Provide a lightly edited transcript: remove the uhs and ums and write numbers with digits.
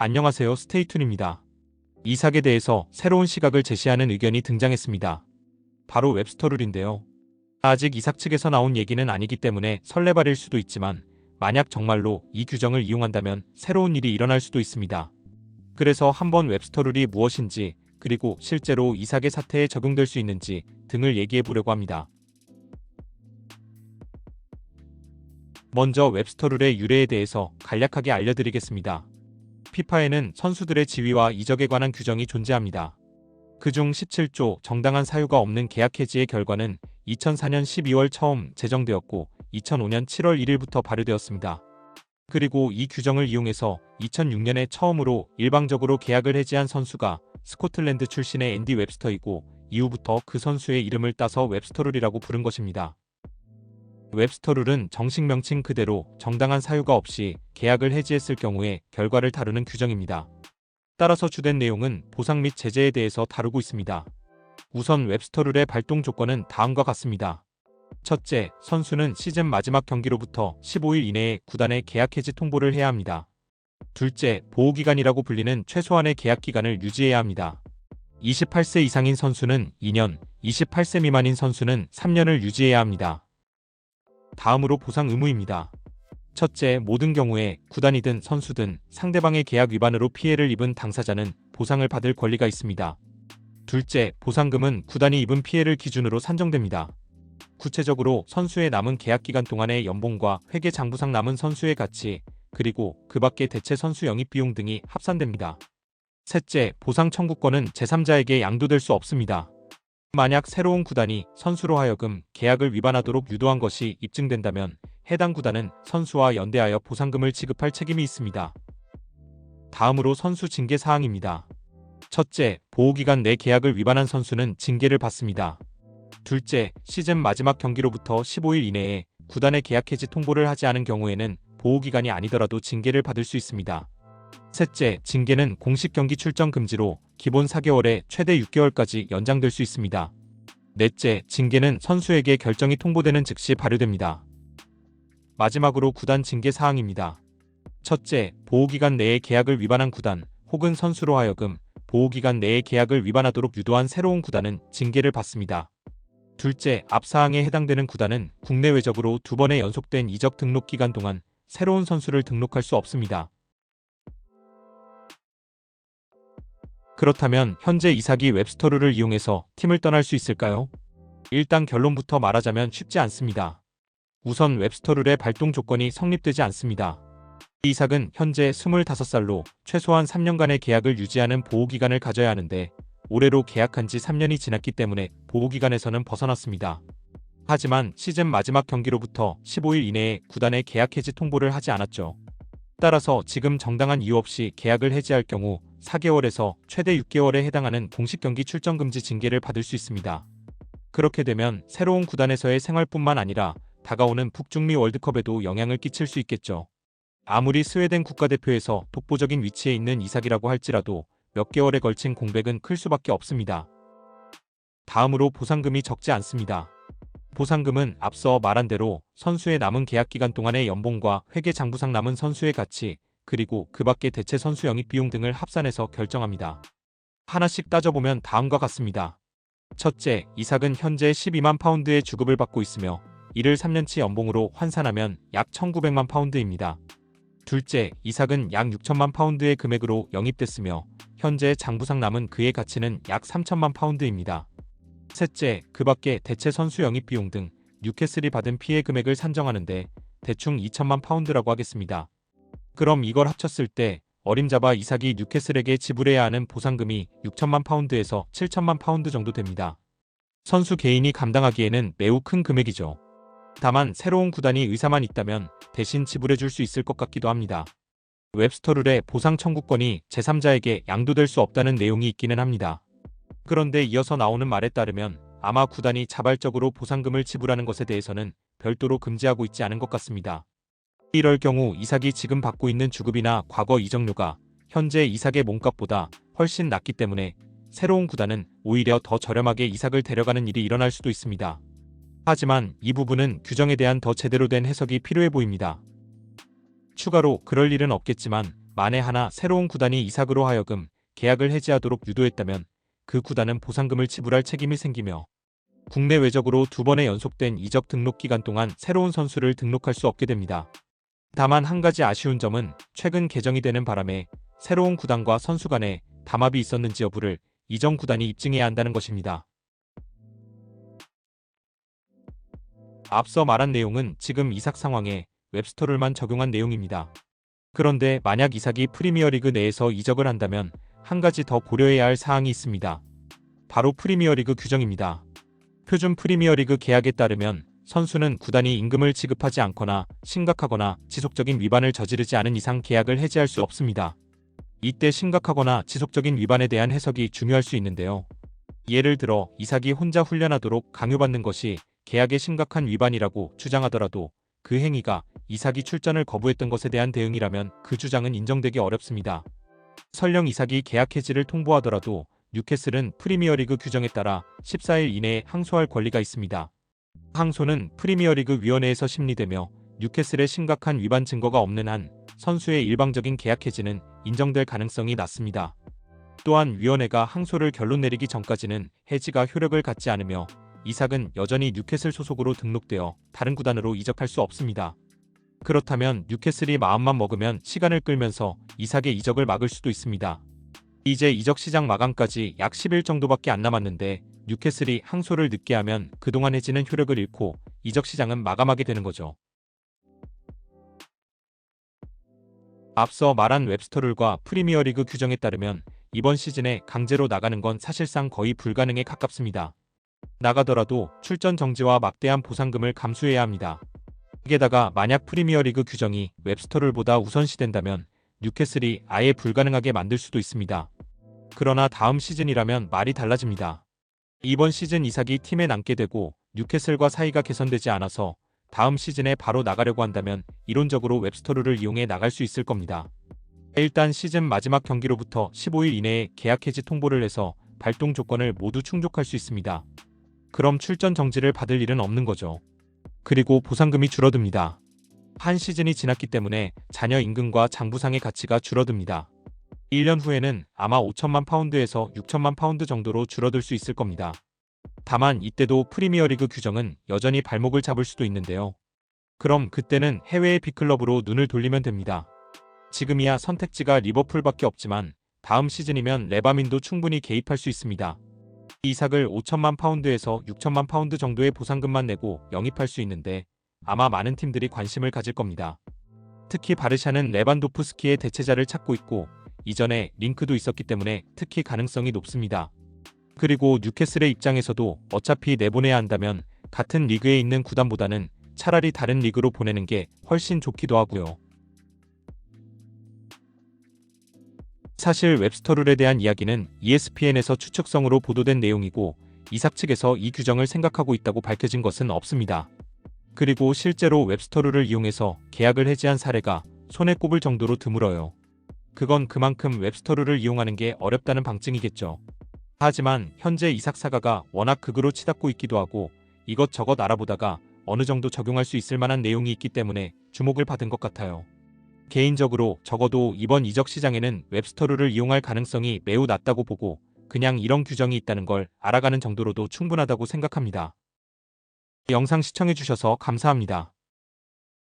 안녕하세요, 스테이툰입니다. 이삭에 대해서 새로운 시각을 제시하는 의견이 등장했습니다. 바로 웹스터 룰인데요. 아직 이삭 측에서 나온 얘기는 아니기 때문에 설레발일 수도 있지만 만약 정말로 이 규정을 이용한다면 새로운 일이 일어날 수도 있습니다. 그래서 한번 웹스터 룰이 무엇인지 그리고 실제로 이삭의 사태에 적용될 수 있는지 등을 얘기해 보려고 합니다. 먼저 웹스터 룰의 유래에 대해서 간략하게 알려드리겠습니다. 피파에는 선수들의 지위와 이적에 관한 규정이 존재합니다. 그중 17조 정당한 사유가 없는 계약 해지의 결과는 2004년 12월 처음 제정되었고 2005년 7월 1일부터 발효되었습니다. 그리고 이 규정을 이용해서 2006년에 처음으로 일방적으로 계약을 해지한 선수가 스코틀랜드 출신의 앤디 웹스터이고 이후부터 그 선수의 이름을 따서 웹스터 룰이라고 부른 것입니다. 웹스터 룰은 정식 명칭 그대로 정당한 사유가 없이 계약을 해지했을 경우의 결과를 다루는 규정입니다. 따라서 주된 내용은 보상 및 제재에 대해서 다루고 있습니다. 우선 웹스터 룰의 발동 조건은 다음과 같습니다. 첫째, 선수는 시즌 마지막 경기로부터 15일 이내에 구단에 계약 해지 통보를 해야 합니다. 둘째, 보호기간이라고 불리는 최소한의 계약 기간을 유지해야 합니다. 28세 이상인 선수는 2년, 28세 미만인 선수는 3년을 유지해야 합니다. 다음으로 보상 의무입니다. 첫째, 모든 경우에 구단이든 선수든 상대방의 계약 위반으로 피해를 입은 당사자는 보상을 받을 권리가 있습니다. 둘째, 보상금은 구단이 입은 피해를 기준으로 산정됩니다. 구체적으로 선수의 남은 계약 기간 동안의 연봉과 회계 장부상 남은 선수의 가치, 그리고 그 밖의 대체 선수 영입 비용 등이 합산됩니다. 셋째, 보상 청구권은 제3자에게 양도될 수 없습니다. 만약 새로운 구단이 선수로 하여금 계약을 위반하도록 유도한 것이 입증된다면 해당 구단은 선수와 연대하여 보상금을 지급할 책임이 있습니다. 다음으로 선수 징계 사항입니다. 첫째, 보호기간 내 계약을 위반한 선수는 징계를 받습니다. 둘째, 시즌 마지막 경기로부터 15일 이내에 구단에 계약 해지 통보를 하지 않은 경우에는 보호기간이 아니더라도 징계를 받을 수 있습니다. 셋째, 징계는 공식 경기 출전 금지로 기본 4개월에 최대 6개월까지 연장될 수 있습니다. 넷째, 징계는 선수에게 결정이 통보되는 즉시 발효됩니다. 마지막으로 구단 징계 사항입니다. 첫째, 보호기간 내에 계약을 위반한 구단 혹은 선수로 하여금 보호기간 내에 계약을 위반하도록 유도한 새로운 구단은 징계를 받습니다. 둘째, 앞 사항에 해당되는 구단은 국내외적으로 2번의 연속된 이적 등록 기간 동안 새로운 선수를 등록할 수 없습니다. 그렇다면 현재 이삭이 웹스터 룰을 이용해서 팀을 떠날 수 있을까요? 일단 결론부터 말하자면 쉽지 않습니다. 우선 웹스터 룰의 발동 조건이 성립되지 않습니다. 이삭은 현재 25살로 최소한 3년간의 계약을 유지하는 보호기간을 가져야 하는데 올해로 계약한 지 3년이 지났기 때문에 보호기간에서는 벗어났습니다. 하지만 시즌 마지막 경기로부터 15일 이내에 구단에 계약 해지 통보를 하지 않았죠. 따라서 지금 정당한 이유 없이 계약을 해지할 경우 4개월에서 최대 6개월에 해당하는 공식 경기 출전 금지 징계를 받을 수 있습니다. 그렇게 되면 새로운 구단에서의 생활뿐만 아니라 다가오는 북중미 월드컵에도 영향을 끼칠 수 있겠죠. 아무리 스웨덴 국가대표에서 독보적인 위치에 있는 이삭이라고 할지라도 몇 개월에 걸친 공백은 클 수밖에 없습니다. 다음으로 보상금이 적지 않습니다. 보상금은 앞서 말한 대로 선수의 남은 계약 기간 동안의 연봉과 회계 장부상 남은 선수의 가치, 그리고 그 밖의 대체 선수 영입 비용 등을 합산해서 결정합니다. 하나씩 따져보면 다음과 같습니다. 첫째, 이삭은 현재 12만 파운드의 주급을 받고 있으며 이를 3년치 연봉으로 환산하면 약 1900만 파운드입니다. 둘째, 이삭은 약 6천만 파운드의 금액으로 영입됐으며 현재 장부상 남은 그의 가치는 약 3천만 파운드입니다. 셋째, 그 밖에 대체 선수 영입 비용 등 뉴캐슬이 받은 피해 금액을 산정하는데 대충 2천만 파운드라고 하겠습니다. 그럼 이걸 합쳤을 때 어림잡아 이삭이 뉴캐슬에게 지불해야 하는 보상금이 6천만 파운드에서 7천만 파운드 정도 됩니다. 선수 개인이 감당하기에는 매우 큰 금액이죠. 다만 새로운 구단이 의사만 있다면 대신 지불해 줄 수 있을 것 같기도 합니다. 웹스터 룰에 보상 청구권이 제3자에게 양도될 수 없다는 내용이 있기는 합니다. 그런데 이어서 나오는 말에 따르면 아마 구단이 자발적으로 보상금을 지불하는 것에 대해서는 별도로 금지하고 있지 않은 것 같습니다. 이럴 경우 이삭이 지금 받고 있는 주급이나 과거 이적료가 현재 이삭의 몸값보다 훨씬 낮기 때문에 새로운 구단은 오히려 더 저렴하게 이삭을 데려가는 일이 일어날 수도 있습니다. 하지만 이 부분은 규정에 대한 더 제대로 된 해석이 필요해 보입니다. 추가로 그럴 일은 없겠지만 만에 하나 새로운 구단이 이삭으로 하여금 계약을 해지하도록 유도했다면 그 구단은 보상금을 지불할 책임이 생기며 국내 외적으로 2번의 연속된 이적 등록 기간 동안 새로운 선수를 등록할 수 없게 됩니다. 다만 한 가지 아쉬운 점은 최근 개정이 되는 바람에 새로운 구단과 선수 간에 담합이 있었는지 여부를 이전 구단이 입증해야 한다는 것입니다. 앞서 말한 내용은 지금 이삭 상황에 웹스터룰만 적용한 내용입니다. 그런데 만약 이삭이 프리미어리그 내에서 이적을 한다면 한 가지 더 고려해야 할 사항이 있습니다. 바로 프리미어리그 규정입니다. 표준 프리미어리그 계약에 따르면 선수는 구단이 임금을 지급하지 않거나 심각하거나 지속적인 위반을 저지르지 않은 이상 계약을 해지할 수 없습니다. 이때 심각하거나 지속적인 위반에 대한 해석이 중요할 수 있는데요. 예를 들어 이삭이 혼자 훈련하도록 강요받는 것이 계약의 심각한 위반이라고 주장하더라도 그 행위가 이삭이 출전을 거부했던 것에 대한 대응이라면 그 주장은 인정되기 어렵습니다. 설령 이삭이 계약 해지를 통보하더라도 뉴캐슬은 프리미어리그 규정에 따라 14일 이내에 항소할 권리가 있습니다. 항소는 프리미어리그 위원회에서 심리되며 뉴캐슬의 심각한 위반 증거가 없는 한 선수의 일방적인 계약 해지는 인정될 가능성이 낮습니다. 또한 위원회가 항소를 결론 내리기 전까지는 해지가 효력을 갖지 않으며 이삭은 여전히 뉴캐슬 소속으로 등록되어 다른 구단으로 이적할 수 없습니다. 그렇다면 뉴캐슬이 마음만 먹으면 시간을 끌면서 이삭의 이적을 막을 수도 있습니다. 이제 이적 시장 마감까지 약 10일 정도밖에 안 남았는데 뉴캐슬이 항소를 늦게 하면 그동안 해지는 효력을 잃고 이적 시장은 마감하게 되는 거죠. 앞서 말한 웹스터룰과 프리미어리그 규정에 따르면 이번 시즌에 강제로 나가는 건 사실상 거의 불가능에 가깝습니다. 나가더라도 출전 정지와 막대한 보상금을 감수해야 합니다. 게다가 만약 프리미어리그 규정이 웹스터룰보다 우선시된다면 뉴캐슬이 아예 불가능하게 만들 수도 있습니다. 그러나 다음 시즌이라면 말이 달라집니다. 이번 시즌 이삭이 팀에 남게 되고 뉴캐슬과 사이가 개선되지 않아서 다음 시즌에 바로 나가려고 한다면 이론적으로 웹스터룰을 이용해 나갈 수 있을 겁니다. 일단 시즌 마지막 경기로부터 15일 이내에 계약 해지 통보를 해서 발동 조건을 모두 충족할 수 있습니다. 그럼 출전 정지를 받을 일은 없는 거죠. 그리고 보상금이 줄어듭니다. 한 시즌이 지났기 때문에 잔여 임금과 장부상의 가치가 줄어듭니다. 1년 후에는 아마 5천만 파운드에서 6천만 파운드 정도로 줄어들 수 있을 겁니다. 다만 이때도 프리미어리그 규정은 여전히 발목을 잡을 수도 있는데요. 그럼 그때는 해외의 빅클럽으로 눈을 돌리면 됩니다. 지금이야 선택지가 리버풀밖에 없지만 다음 시즌이면 레바민도 충분히 개입할 수 있습니다. 이삭을 5천만 파운드에서 6천만 파운드 정도의 보상금만 내고 영입할 수 있는데 아마 많은 팀들이 관심을 가질 겁니다. 특히 바르샤는 레반도프스키의 대체자를 찾고 있고 이전에 링크도 있었기 때문에 특히 가능성이 높습니다. 그리고 뉴캐슬의 입장에서도 어차피 내보내야 한다면 같은 리그에 있는 구단보다는 차라리 다른 리그로 보내는 게 훨씬 좋기도 하고요. 사실 웹스터룰에 대한 이야기는 ESPN에서 추측성으로 보도된 내용이고 이삭 측에서 이 규정을 생각하고 있다고 밝혀진 것은 없습니다. 그리고 실제로 웹스터룰을 이용해서 계약을 해지한 사례가 손에 꼽을 정도로 드물어요. 그건 그만큼 웹스터룰을 이용하는 게 어렵다는 방증이겠죠. 하지만 현재 이삭 사가가 워낙 극으로 치닫고 있기도 하고 이것저것 알아보다가 어느 정도 적용할 수 있을 만한 내용이 있기 때문에 주목을 받은 것 같아요. 개인적으로 적어도 이번 이적 시장에는 웹스터룰을 이용할 가능성이 매우 낮다고 보고 그냥 이런 규정이 있다는 걸 알아가는 정도로도 충분하다고 생각합니다. 영상 시청해주셔서 감사합니다.